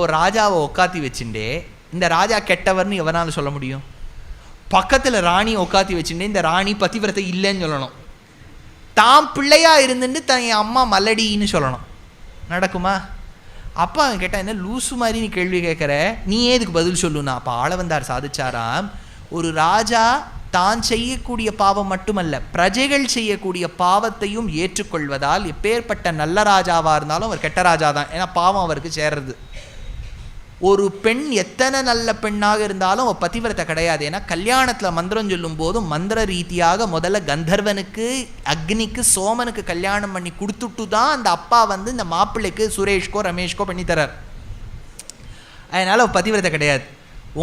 ஒரு ராஜாவை உட்காத்தி வச்சுட்டே இந்த ராஜா கெட்டவர்னு எவனாலும் சொல்ல முடியும்? பக்கத்தில் ராணி உட்காத்தி வச்சுட்டே இந்த ராணி பதிவிரத்தை இல்லைன்னு சொல்லணும். தான் பிள்ளையா இருந்துட்டு தன் அம்மா மல்லடின்னு சொல்லணும். நடக்குமா? அப்பா அவன் கேட்டால், என்ன லூசு மாதிரி நீ கேள்வி கேட்குற, நீ ஏதுக்கு பதில் சொல்லுன்னா? அப்போ ஆளவந்தார் சாதிச்சாராம், ஒரு ராஜா தான் செய்யக்கூடிய பாவம் மட்டுமல்ல, பிரஜைகள் செய்யக்கூடிய பாவத்தையும் ஏற்றுக்கொள்வதால் எப்பேற்பட்ட நல்ல ராஜாவாக இருந்தாலும் அவர் கெட்ட ராஜா தான். ஏன்னா பாவம் அவருக்கு சேர்றது. ஒரு பெண் எத்தனை நல்ல பெண்ணாக இருந்தாலும் அவள் பதிவிரத்தை கிடையாது. ஏன்னா கல்யாணத்தில் மந்திரம் சொல்லும் போது மந்திர ரீதியாக முதல்ல கந்தர்வனுக்கு, அக்னிக்கு, சோமனுக்கு கல்யாணம் பண்ணி கொடுத்துட்டு தான் அந்த அப்பா வந்து இந்த மாப்பிள்ளைக்கு சுரேஷ்கோ ரமேஷ்கோ பண்ணி தரார். அதனால் அவள் பதிவிரத்தை கிடையாது.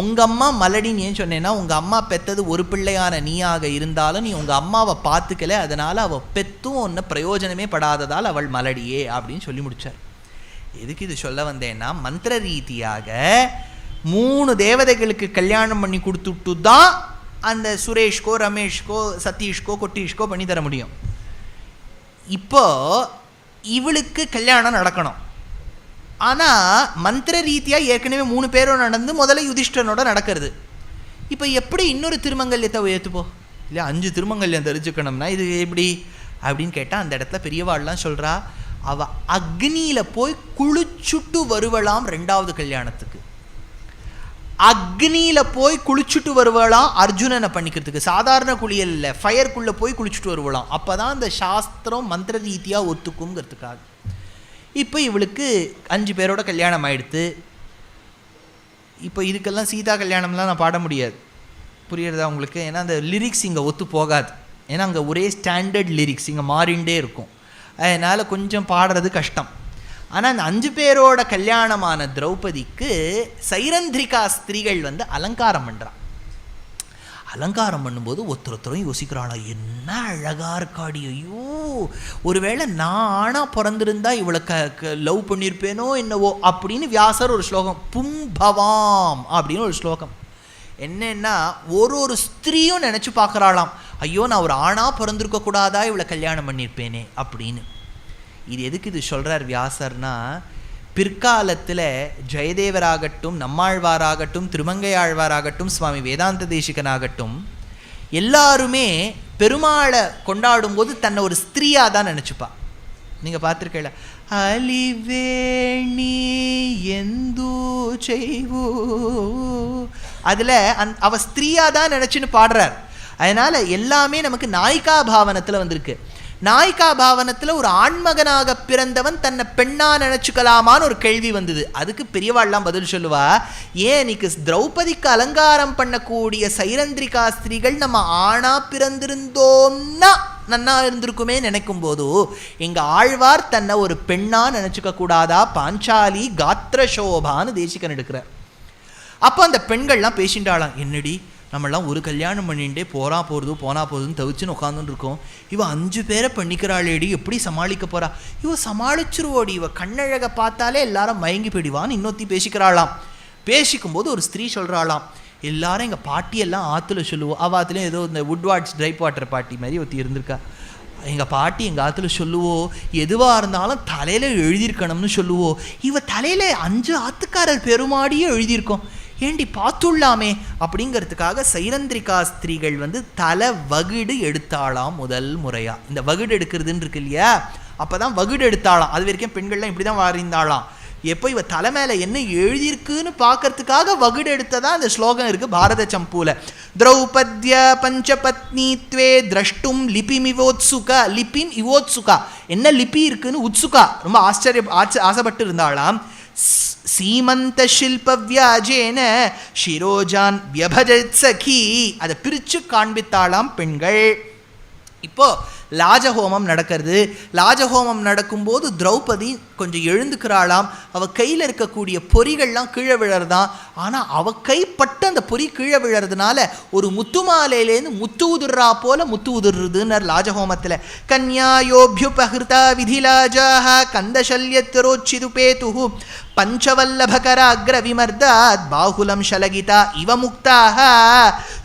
உங்கள் அம்மா மலடின்னு ஏன் சொன்னேன்னா, உங்கள் அம்மா பெற்றது ஒரு பிள்ளையான நீயாக இருந்தாலும் நீ உங்கள் அம்மாவை பார்த்துக்கல, அதனால் அவள் பெற்றும் ஒன்று பிரயோஜனமே படாததால் அவள் மலடியே அப்படின்னு சொல்லி முடித்தார். எதுக்கு இது சொல்ல வந்தேன்னா, மந்திர ரீதியாக 3 தேவதைகளுக்கு கல்யாணம் பண்ணி கொடுத்துட்டு தான் அந்த சுரேஷ்கோ ரமேஷ்கோ சதீஷ்கோ கொட்டீஷ்கோ பண்ணி தர முடியும். இப்போ இவளுக்கு கல்யாணம் நடக்கணும். ஆனால் மந்திர ரீதியாக ஏற்கனவே 3 பேரும் நடந்து முதல்ல யுதிஷ்டனோட நடக்கிறது. இப்போ எப்படி இன்னொரு திருமங்கல்யத்தை ஏற்றுப்போம் இல்லையா? 5 திருமங்கல்யம் தெரிஞ்சுக்கணும்னா இது எப்படி அப்படின்னு கேட்டால், அந்த இடத்துல பெரியவாள்லாம் சொல்கிறா, அவள் அக்னியில் போய் குளிச்சுட்டு வருவலாம் 2வது கல்யாணத்துக்கு. அக்னியில் போய் குளிச்சுட்டு வருவலாம் அர்ஜுனனை பண்ணிக்கிறதுக்கு. சாதாரண குளியல் இல்லை, ஃபயருக்குள்ளே போய் குளிச்சுட்டு வருவலாம். அப்போ தான் அந்த சாஸ்திரம் மந்திர ரீதியாக ஒத்துக்குங்கிறதுக்காக. இப்போ இவளுக்கு 5 பேரோட கல்யாணம் ஆகிடுத்து. இப்போ இதுக்கெல்லாம் சீதா கல்யாணம்லாம் நான் பாட முடியாது, புரியுறதா உங்களுக்கு? ஏன்னா அந்த லிரிக்ஸ் இங்கே ஒத்து போகாது. ஏன்னா அங்கே ஒரே ஸ்டாண்டர்ட் லிரிக்ஸ் இங்கே மாறிண்டே இருக்கும். அதனால் கொஞ்சம் பாடுறது கஷ்டம். ஆனால் அந்த 5 பேரோட கல்யாணமான திரௌபதிக்கு சைரந்திரிகா ஸ்திரீகள் வந்து அலங்காரம் பண்ணுறான். அலங்காரம் பண்ணும்போது ஒருத்தரும் யோசிக்கிறாளா, என்ன அழகா இருக்காடி, ஐயோ ஒருவேளை நான் ஆனா பிறந்திருந்தா இவளை லவ் பண்ணியிருப்பேனோ என்னவோ அப்படின்னு வியாசர் ஒரு ஸ்லோகம், பும்பவாம் அப்படின்னு ஒரு ஸ்லோகம். என்னன்னா ஒரு ஸ்திரீயும் நினச்சி பார்க்குறாளாம், ஐயோ நான் ஒரு ஆணா பிறந்திருக்க கூடாதா இவளை கல்யாணம் பண்ணியிருப்பேனே அப்படின்னு. இது எதுக்கு இது சொல்கிறார் வியாசர்னா, பிற்காலத்தில் ஜெயதேவராகட்டும், நம்மாழ்வாராகட்டும், திருமங்கையாழ்வாராகட்டும், சுவாமி வேதாந்த தேசிகனாகட்டும், எல்லாருமே பெருமாளை கொண்டாடும் போது தன்னை ஒரு ஸ்திரீயாக தான் நினச்சிப்பா. நீங்கள் பார்த்துருக்கல, அலிவேணி எந்தூ செய்வோ, அதில் அவள் ஸ்திரீயாக தான் நினச்சின்னு பாடுறார். அதனால் எல்லாமே நமக்கு நாயிகா பாவனத்தில் வந்திருக்கு. நாயிகா பாவனத்தில் ஒரு ஆண்மகனாக பிறந்தவன் தன்னை பெண்ணா நினச்சிக்கலாமான்னு ஒரு கேள்வி வந்தது. அதுக்கு பெரியவாள்லாம் பதில் சொல்லுவா, ஏன் இன்னைக்கு திரௌபதிக்கு அலங்காரம் பண்ணக்கூடிய சைரந்திரிகா ஸ்திரீகள் நம்ம ஆணா பிறந்திருந்தோம்னா நன்னா இருந்திருக்குமே நினைக்கும் போது, எங்கள் ஆழ்வார் தன்னை ஒரு பெண்ணா நினச்சிக்க கூடாதா, பாஞ்சாலி காத்திரசோபான்னு தேசிகன் எடுக்கிறார். அப்போ அந்த பெண்கள்லாம் பேசிட்டாளாம், என்னடி நம்மளாம் ஒரு கல்யாணம் பண்ணிகிட்டே போனா போகுதுன்னு தவிச்சுன்னு உட்காந்துட்டு இருக்கோம், இவன் 5 பேரை பண்ணிக்கிறாளேடி, எப்படி சமாளிக்க போறா, இவ சமாளிச்சிருவோடி, இவ கண்ணழகை பார்த்தாலே எல்லாரும் மயங்கி போயிடுவான்னு இன்னொத்தி பேசிக்கிறாளாம். பேசிக்கும்போது ஒரு ஸ்திரீ சொல்கிறாளாம், எல்லாரும் எங்கள் பாட்டியெல்லாம் ஆற்றுல சொல்லுவோம், அவள் ஆற்றுலையும் ஏதோ இந்த வுட்வாட்ஸ் ட்ரைப் வாட்டர் பாட்டி மாதிரி ஒருத்தி இருந்திருக்கா, எங்கள் பாட்டி எங்கள் ஆற்றுல சொல்லுவோம், எதுவாக இருந்தாலும் தலையில் எழுதியிருக்கணும்னு சொல்லுவோம், இவ தலையில் 5 ஆத்துக்காரர் பெருமாடியே எழுதியிருக்கோம், ஏண்டி பார்த்துள்ளாமே அப்படிங்கிறதுக்காக சைரந்திரிகா ஸ்திரீகள் வந்து தலை வகுடு எடுத்தாளாம் முதல் முறையா. இந்த வகுடு எடுக்கிறதுன்னு இருக்கு இல்லையா, அப்போதான் வகுடு எடுத்தாளாம். அது வரைக்கும் பெண்கள்லாம் இப்படி தான் வாரிந்தாளாம். எப்போ இவ தலை மேலே என்ன எழுதியிருக்குன்னு பார்க்கறதுக்காக வகுடு எடுத்ததா அந்த ஸ்லோகம் இருக்குது பாரத சம்பூல. திரௌபத்ய பஞ்சபத்னித்வே திரஷ்டும் லிபிம் இவோத்சுகா, லிபிம் இவோத்சுகா, என்ன லிபி இருக்குன்னு உத்சுகா ரொம்ப ஆசைப்பட்டு இருந்தாளாம். சீமந்த ஷில்ப வியாஜேன ஷிரோஜான் வியபஜத் சகி, அதை பிரித்து காண்பித்தாளாம் பெண்கள். இப்போ லாஜஹோமம் நடக்கிறது. லாஜஹோமம் நடக்கும்போது திரௌபதி கொஞ்சம் எழுந்துக்கிறாளாம். அவள் கையில் இருக்கக்கூடிய பொறிகள்லாம் கீழே விழறதான். ஆனால் அவள் கைப்பட்டு அந்த பொறி கீழே விழறதுனால ஒரு முத்து மாலையிலேருந்து முத்து உதிர்றா போல முத்து உதிர்றதுன்னு லாஜஹோமத்தில். கன்யாயோபியுபஹிருதா விதிலாஜாஹ கந்தசல்யத்தரோச்சிதுபேது பஞ்சவல்லபகர அக்ர விமர்தாத் பாகுலம் ஷலகிதா இவ முக்தாக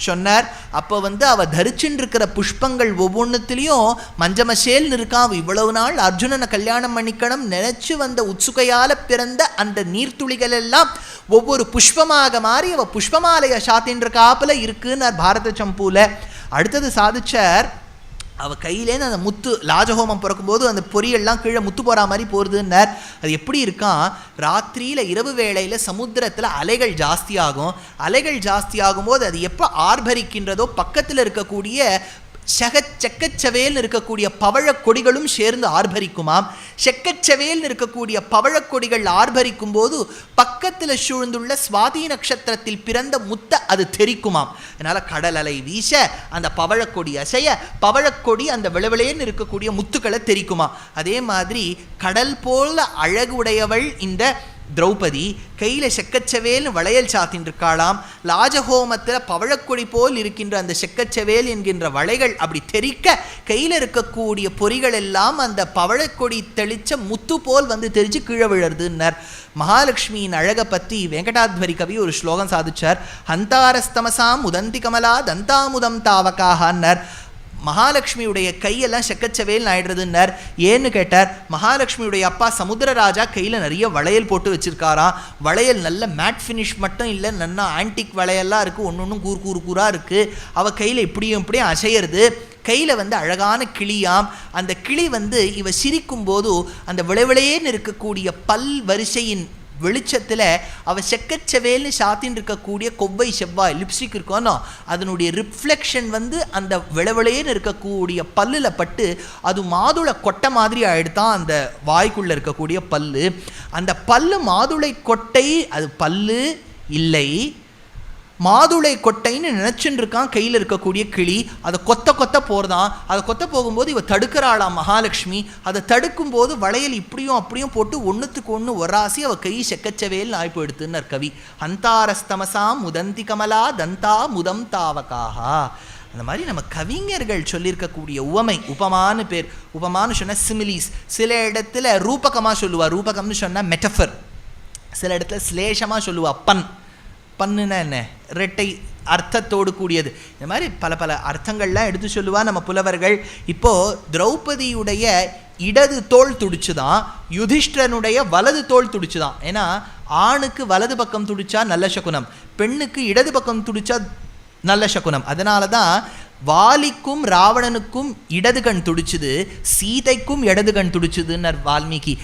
சொன்னார். அப்போ அவள் தரிச்சுன்னு இருக்கிற புஷ்பங்கள் ஒவ்வொன்றுத்துலேயும் மஞ்சமசேல்னு இருக்கான். இவ்வளவு நாள் அர்ஜுனனை கல்யாணம் பண்ணிக்கணும் நினைச்ச தனிச்சு வந்த உத்சுகையால பிறந்த அந்த நீர்த்துளிகள் எல்லாம் ஒவ்வொரு புஷ்பமாக மாறி அவ புஷ்பமாலைய சாத்தின்ற காப்புல இருக்குன்னு பாரத சம்பூல. அடுத்தது சாதிச்சார், அவ கையிலேருந்து அந்த முத்து லாஜஹோமம் பிறக்கும்போது அந்த பொரியெல்லாம் கீழே முத்து போகிற மாதிரி போகிறதுன்னார். அது எப்படி இருக்கான், ராத்திரியில் இரவு வேளையில் சமுத்திரத்தில் அலைகள் ஜாஸ்தியாகும். அலைகள் ஜாஸ்தியாகும் போது அது எப்போ ஆர்ப்பரிக்கின்றதோ பக்கத்தில் இருக்கக்கூடிய செக்கச்சவேல்னு இருக்கக்கூடிய பவழக்கொடிகளும் சேர்ந்து ஆர்ப்பரிக்குமாம். செக்கச்சவேல்னு இருக்கக்கூடிய பவழக்கொடிகள் ஆர்ப்பரிக்கும் போது பக்கத்தில் சூழ்ந்துள்ள சுவாதி நட்சத்திரத்தில் பிறந்த முத்த அது தெரிக்குமாம். அதனால கடல் அலை வீச அந்த பவழக்கொடி அசைய பவழக்கொடி அந்த விளவிளேன்னு இருக்கக்கூடிய முத்துக்களை தெரிக்குமா. அதே மாதிரி கடல் போல அழகுடையவள் இந்த திரௌபதி. கையில் செக்கச்சவேல்னு வளையல் சாத்தின் இருக்காளாம். லாஜஹோமத்தில் பவழக்கொடி போல் இருக்கின்ற அந்த செக்கச்சவேல் என்கின்ற வளைகள் அப்படி தெரிக்க கையில் இருக்கக்கூடிய பொறிகள் எல்லாம் அந்த பவழக்கொடி தெளிச்ச முத்து போல் வந்து தெரிச்சு கீழே விழறதுன்னர். மகாலட்சுமியின் அழகை பற்றி வெங்கடாத்வரி கவி ஒரு ஸ்லோகம் சாதிச்சார். ஹந்தாரஸ்தமசாம் உதந்தி கமலா தந்தாமுதம் தாவகாகன்னர். மகாலட்சுமியுடைய கையெல்லாம் செக்கச்சவேல் ஆயிடுறதுன்னார். ஏன்னு கேட்டார், மகாலட்சுமியுடைய அப்பா சமுத்திரராஜா கையில் நிறைய வளையல் போட்டு வச்சிருக்காராம். வளையல் நல்ல மேட் ஃபினிஷ் மட்டும் இல்லை, நல்லா ஆன்டிக் வளையல்லாம் இருக்குது, ஒன்று ஒன்றும் கூறாக இருக்குது. அவள் கையில் இப்படியும் அசையிறது. கையில் வந்து அழகான கிளியாம். அந்த கிளி வந்து இவ சிரிக்கும் போது அந்த விளைவிளையேன்னு இருக்கக்கூடிய பல் வரிசையின் வெளிச்சத்தில் அவள் செக்கச்சவேல்னு சாத்தின்னு இருக்கக்கூடிய கொவ்வை செவ்வாய் லிப்ஸ்டிக் இருக்கோனோ அதனுடைய ரிஃப்ளெக்ஷன் வந்து அந்த விளவிளையேன்னு இருக்கக்கூடிய பல்லில் பட்டு அது மாதுளை கொட்டை மாதிரி ஆகிடுதான் அந்த வாய்க்குள்ளே இருக்கக்கூடிய பல்லு. அந்த பல்லு மாதுளை கொட்டை, அது பல்லு இல்லை, மாதுளை கொட்டைன்னு நினச்சின்னு இருக்கான் கையில் இருக்கக்கூடிய கிளி. அதை கொத்த போகிறதான். அதை கொத்த போகும்போது இவ தடுக்கிறாளாம் மகாலட்சுமி. அதை தடுக்கும்போது வளையல் இப்படியும் அப்படியும் போட்டு ஒன்றுத்துக்கு ஒன்று ஒராசி அவள் கை செக்கச்சவேல் ஆய் போயிடுத்துன்னர் கவி. ஹந்தாரஸ்தமசாம் முதந்தி கமலா தந்தா முதம் தாவகாகா. அந்த மாதிரி நம்ம கவிஞர்கள் சொல்லியிருக்கக்கூடிய உவமை, உபமானு பேர். உபமானு சொன்னால் சிமிலிஸ். சில இடத்துல ரூபகமாக சொல்லுவா, ரூபகம்னு சொன்னால் மெட்டஃபர். சில இடத்துல ஸ்லேஷமாக சொல்லுவா, பண்ணுன்னா என்ன, இரட்டை அர்த்தத்தோடு கூடியது. இந்த மாதிரி பல அர்த்தங்கள்லாம் எடுத்து சொல்லுவா நம்ம புலவர்கள். இப்போது திரௌபதியுடைய இடது தோள் துடிச்சுதான், யுதிஷ்டனுடைய வலது தோள் துடிச்சுதான். ஏன்னா ஆணுக்கு வலது பக்கம் துடிச்சா நல்ல சகுனம், பெண்ணுக்கு இடது பக்கம் துடிச்சா நல்ல சகுனம். அதனால தான் வாலிக்கும் ராவணனுக்கும் இடது கண் துடிச்சுது, சீதைக்கும் இடது கண் துடிச்சுதுன்னர் வால்மீகி.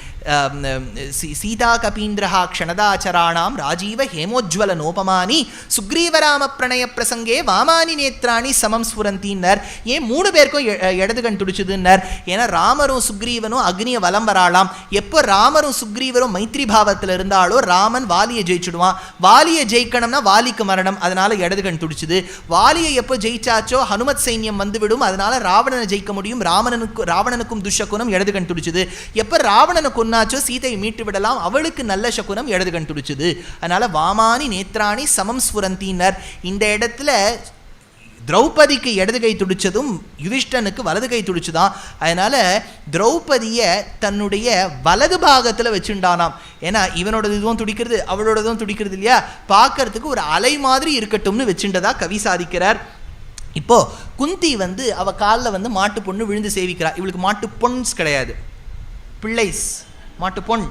சீதா கபீந்திரஹா க்ஷணதாச்சராணாம் ராஜீவ ஹேமோஜ்வல நோபமானி சுக்ரீவராம பிரணய பிரசங்கே வாமானி நேத்ராணி சமம் ஸ்புரந்தின்னர். ஏன் 3 பேருக்கும் இடது கண் துடிச்சுதுன்னர்? ஏன்னா ராமரும் சுக்ரீவனும் அக்னிய வலம் வராளாம். எப்போ ராமரும் சுக்ரீவரும் மைத்ரி பாவத்தில் இருந்தாலோ ராமன் வாலியை ஜெயிச்சுடுவான். வாலியை ஜெயிக்கணும்னா வாலிக்கு மரணம், அதனால இடது கண் துடிச்சுது. வாலியை எப்போ ஜெயிச்சாச்சோ ஹனுமத் சைன்யம் வந்துவிடும், அதனால ராவணனை ஜெயிக்க முடியும். ராவணனுக்கும் துஷகுணம் இடது கண் துடிச்சுது. எப்போ ராவணனை கொன்னாச்சோ சீதையை மீட்டு விடலாம், அவளுக்கு நல்ல சகுனம் இடது கண் துடிச்சுது. அதனால வாமானி நேத்ராணி சமம் ஸ்புரந்தினர். இந்த இடத்துல திரௌபதிக்கு இடது கை துடிச்சதும் யுதிஷ்டனுக்கு வலது கை துடிச்சுதான். அதனால திரௌபதியை தன்னுடைய வலது பாகத்தில் வச்சுட்டானாம். ஏன்னா இவனோடது இதுவும் துடிக்கிறது, அவளோடதும் துடிக்கிறது இல்லையா, பார்க்கறதுக்கு ஒரு அலை மாதிரி இருக்கட்டும்னு வச்சுட்டதா கவி சாதிக்கிறார். இப்போ குந்தி வந்து அவ காலில் வந்து மாட்டு பொண்ணு விழுந்து சேவிக்கிறா. இவளுக்கு மாட்டு பொன்ஸ் கிடையாது, பிள்ளைஸ், மாட்டு பொன்.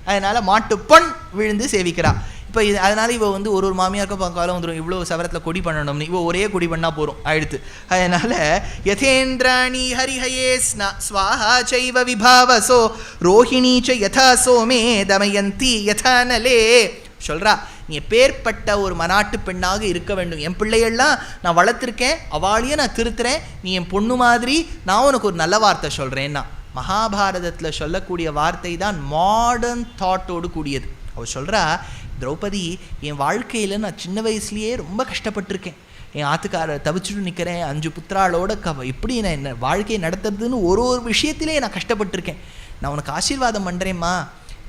அதனால மாட்டு பொன் விழுந்து சேவிக்கிறா. இப்போ இது அதனால இவ வந்து ஒரு மாமியாருக்கும் காலம் வந்துடும், இவ்வளோ சவரத்தில் கொடி பண்ணணும்னு. இவ ஒரே கொடி பண்ணால் போகிறோம் ஆயிடுத்து. அதனால யதேந்திராணி ஹரிஹயே ஸ்வாஹா சைவ விபாவசோ ரோஹிணி ச யதா சோமே தமயந்தி யதா நலே. சொல்கிறா, நீ எப்பேற்பட்ட ஒரு மனாட்டு பெண்ணாக இருக்க வேண்டும். என் பிள்ளைகள்லாம் நான் வளர்த்துருக்கேன், அவளையே நான் திருத்துறேன், நீ என் பொண்ணு மாதிரி, நான் உனக்கு ஒரு நல்ல வார்த்தை சொல்கிறேன்னா. மகாபாரதத்தில் சொல்லக்கூடிய வார்த்தை தான் மாடர்ன் தாட்டோடு கூடியது. அவள் சொல்கிறா, திரௌபதி, என் வாழ்க்கையில் நான் சின்ன வயசுலேயே ரொம்ப கஷ்டப்பட்டிருக்கேன். என் ஆத்துக்காரை தவிச்சுட்டு நிற்கிறேன், 5 புத்திராளோட எப்படி நான் என்ன வாழ்க்கையை நடத்துறதுன்னு ஒரு விஷயத்திலே நான் கஷ்டப்பட்டிருக்கேன். நான் உனக்கு ஆசீர்வாதம் பண்ணுறேம்மா,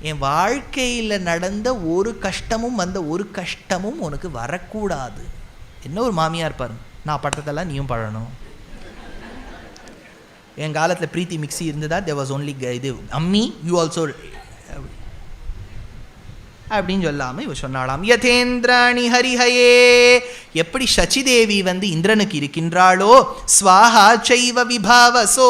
என் வாழ்க்கையில் நடந்த ஒரு கஷ்டமும் வந்த ஒரு கஷ்டமும் உனக்கு வரக்கூடாது. என்ன ஒரு மாமியார் பாருங்க, நான் படுறதெல்லாம் நீயும் பழணும். என் காலத்தில் பிரீத்தி மிக்ஸி இருந்ததா, தேர் வாஸ் ஒன்லி இது அம்மி, யூ ஆல்சோ அப்படின்னு சொல்லாமல் இவ சொன்னாலாம். யதேந்திராணி ஹரிஹயே, எப்படி சச்சிதேவி இந்திரனுக்கு இருக்கின்றாளோ, ஸ்வாஹா சைவ விபாவசோ,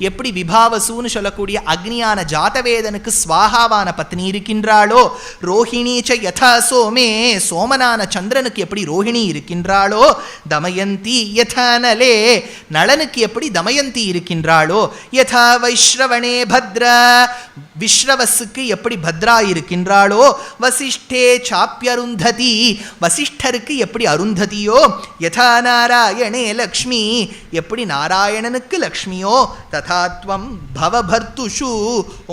எப்படி விபாவசுன்னு சொல்லக்கூடிய அக்னியான ஜாதவேதனுக்கு ஸ்வாஹாவான பத்னி இருக்கின்றாளோ, ரோஹிணி ச யதா சோமே, சோமனான சந்திரனுக்கு எப்படி ரோஹிணி இருக்கின்றாளோ, தமயந்தி யதா நலே, நளனுக்கு எப்படி தமயந்தி இருக்கின்றாளோ, யதா வைஷ்ரவணே பத்ரா, விஸ்ரவஸுக்கு எப்படி பத்ரா இருக்கின்றாளோ, வசிஷ்டே சாப்யருந்ததி, வசிஷ்டருக்கு எப்படி அருந்ததியோ, யதா நாராயணே லக்ஷ்மி, எப்படி நாராயணனுக்கு லக்ஷ்மியோ, ததாத்வம் பவபர்த்துஷு,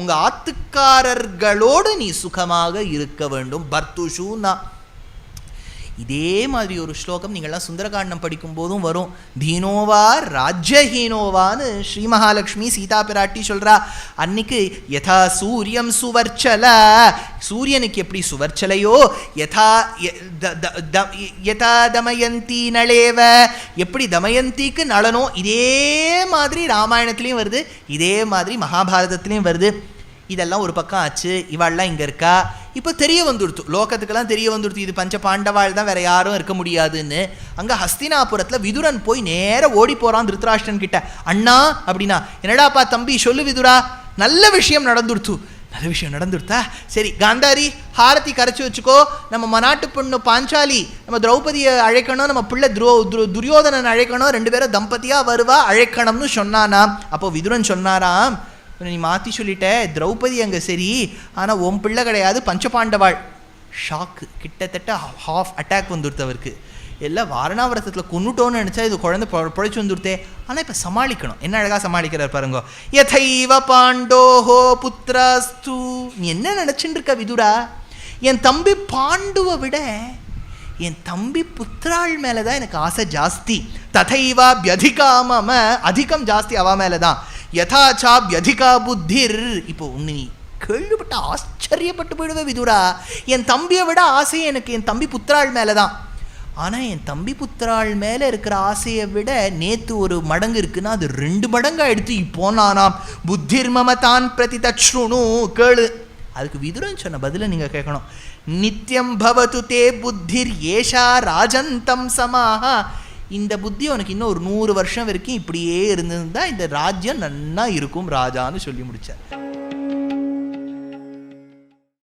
உங்க ஆத்துக்காரர்களோடு நீ சுகமாக இருக்க வேண்டும். பர்த்துஷுனா இதே மாதிரி ஒரு ஸ்லோகம் நீங்கள்லாம் சுந்தரகாண்டம் படிக்கும் போதும் வரும். தீனோவா ராஜ்யஹீனோவான்னு ஸ்ரீ மகாலட்சுமி சீதா பிராட்டி சொல்றா. அன்னைக்கு யதா சூரியம் சுவர்ச்சல, சூரியனுக்கு எப்படி சுவர்ச்சலையோ, யதா தமயந்தி நளேவ, எப்படி தமயந்திக்கு நளனோ, இதே மாதிரி ராமாயணத்துலேயும் வருது, இதே மாதிரி மகாபாரதத்துலேயும் வருது. இதெல்லாம் ஒரு பக்கம் ஆச்சு. இவாள்லாம் இங்கே இருக்கா. இப்போ தெரிய வந்துடுத்து, லோகத்துக்கெல்லாம் தெரிய வந்துடுத்து, இது பஞ்ச பாண்டவாள் தான், வேற யாரும் இருக்க முடியாதுன்னு. அங்கே ஹஸ்தினாபுரத்தில் விதுரன் போய் நேராக ஓடி போகிறான் திருத்தராஷ்டிரன் கிட்ட. அண்ணா அப்படின்னா, என்னடாப்பா தம்பி சொல்லு விதுரா, நல்ல விஷயம் நடந்துடுத்து. நல்ல விஷயம் நடந்துடுத்தா, சரி காந்தாரி ஹாரதி கரைச்சி வச்சுக்கோ, நம்ம நாட்டு பொண்ணு பாஞ்சாலி நம்ம திரௌபதியை அழைக்கணும், நம்ம பிள்ளை துரியோதனன் அழைக்கணும், 2 பேரும் தம்பதியாக வருவா அழைக்கணும்னு சொன்னானா. அப்போ விதுரன் சொன்னாராம், நீ மாற்றி சொல்லிட்ட, திரௌபதி அங்கே சரி, ஆனால் உன் பிள்ளை கிடையாது, பஞ்சபாண்டவாள். ஷாக்கு, கிட்டத்தட்ட ஹாஃப் அட்டாக் வந்துடுத்தவருக்கு. எல்லாம் வாரணாவரத்தில் கொன்னுட்டோன்னு நினச்சா இது குழந்தை பொழைச்சி வந்துடுத்தே. ஆனால் இப்போ சமாளிக்கணும். என்ன அழகாக சமாளிக்கிறார் பாருங்க. யதைவ பாண்டோஹோ புத்திராஸ்து, நீ என்ன நினச்சின்னு இருக்க விதுரா, என் தம்பி பாண்டுவை விட என் தம்பி புத்திராள் மேலே தான் எனக்கு ஆசை ஜாஸ்தி. ததைவா பியதிகாம, அதிகம் ஜாஸ்தி அவ மேலே தான். யதாச்சா பியதிகா புத்திர், இப்போ ஒன்று நீ கேள்விப்பட்ட ஆச்சரியப்பட்டு போயிடுவே விதுரா, என் தம்பியை விட ஆசை எனக்கு என் தம்பி புத்திராள் மேலே தான். ஆனால் என் தம்பி புத்திராள் மேலே இருக்கிற ஆசையை விட நேற்று ஒரு மடங்கு இருக்குன்னா அது 2 மடங்காக எடுத்து இப்போ நானாம். புத்திர் மமதான் பிரதி தச்ருணு, கேளு. அதுக்கு விதுரன் சொன்ன பதிலை நீங்கள் கேட்கணும். நித்யம் பவது தே புத்திர் ஏஷா ராஜந்தம் சமாஹா, இந்த புத்தி உனக்கு இன்னும் ஒரு 100 வருஷம் வரைக்கும் இப்படியே இருந்திருந்தா இந்த ராஜ்யம் நன்னா இருக்கும் ராஜான்னு சொல்லி முடிச்சார்.